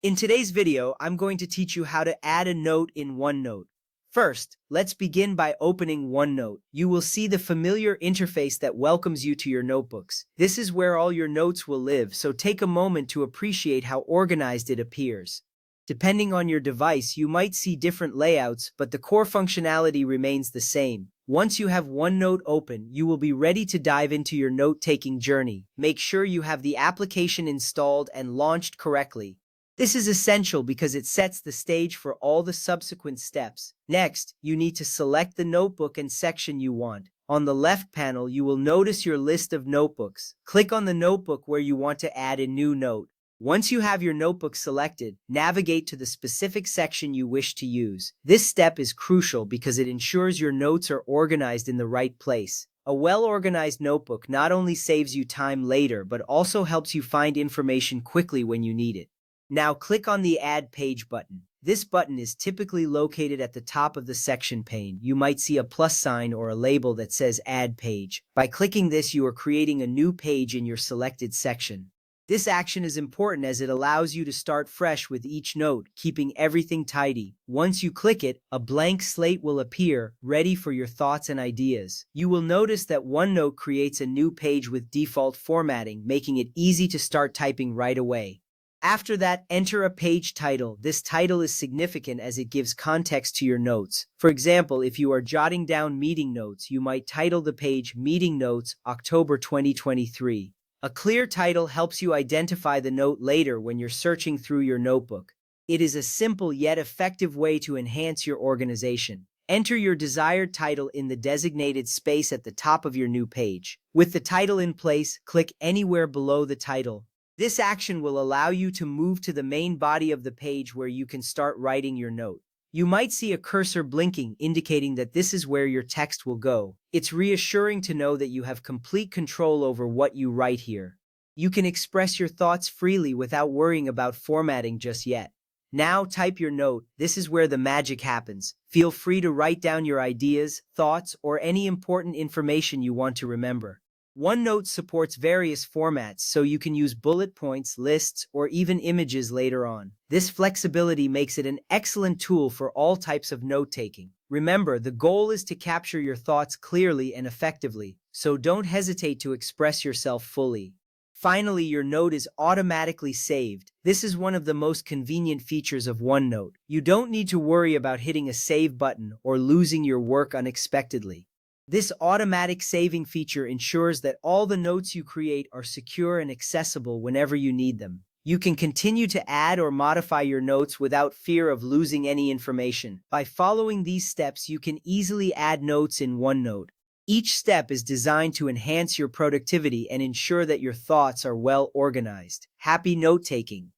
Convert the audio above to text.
In today's video, I'm going to teach you how to add a note in OneNote. First, let's begin by opening OneNote. You will see the familiar interface that welcomes you to your notebooks. This is where all your notes will live, so take a moment to appreciate how organized it appears. Depending on your device, you might see different layouts, but the core functionality remains the same. Once you have OneNote open, you will be ready to dive into your note-taking journey. Make sure you have the application installed and launched correctly. This is essential because it sets the stage for all the subsequent steps. Next, you need to select the notebook and section you want. On the left panel, you will notice your list of notebooks. Click on the notebook where you want to add a new note. Once you have your notebook selected, navigate to the specific section you wish to use. This step is crucial because it ensures your notes are organized in the right place. A well-organized notebook not only saves you time later, but also helps you find information quickly when you need it. Now click on the Add Page button. This button is typically located at the top of the section pane. You might see a plus sign or a label that says Add Page. By clicking this, you are creating a new page in your selected section. This action is important as it allows you to start fresh with each note, keeping everything tidy. Once you click it, a blank slate will appear, ready for your thoughts and ideas. You will notice that OneNote creates a new page with default formatting, making it easy to start typing right away. After that, enter a page title. This title is significant as it gives context to your notes. For example, if you are jotting down meeting notes, you might title the page Meeting Notes, October 2023. A clear title helps you identify the note later when you're searching through your notebook. It is a simple yet effective way to enhance your organization. Enter your desired title in the designated space at the top of your new page. With the title in place, click anywhere below the title. This action will allow you to move to the main body of the page where you can start writing your note. You might see a cursor blinking, indicating that this is where your text will go. It's reassuring to know that you have complete control over what you write here. You can express your thoughts freely without worrying about formatting just yet. Now type your note. This is where the magic happens. Feel free to write down your ideas, thoughts, or any important information you want to remember. OneNote supports various formats, so you can use bullet points, lists, or even images later on. This flexibility makes it an excellent tool for all types of note-taking. Remember, the goal is to capture your thoughts clearly and effectively, so don't hesitate to express yourself fully. Finally, your note is automatically saved. This is one of the most convenient features of OneNote. You don't need to worry about hitting a save button or losing your work unexpectedly. This automatic saving feature ensures that all the notes you create are secure and accessible whenever you need them. You can continue to add or modify your notes without fear of losing any information. By following these steps, you can easily add notes in OneNote. Each step is designed to enhance your productivity and ensure that your thoughts are well organized. Happy note-taking!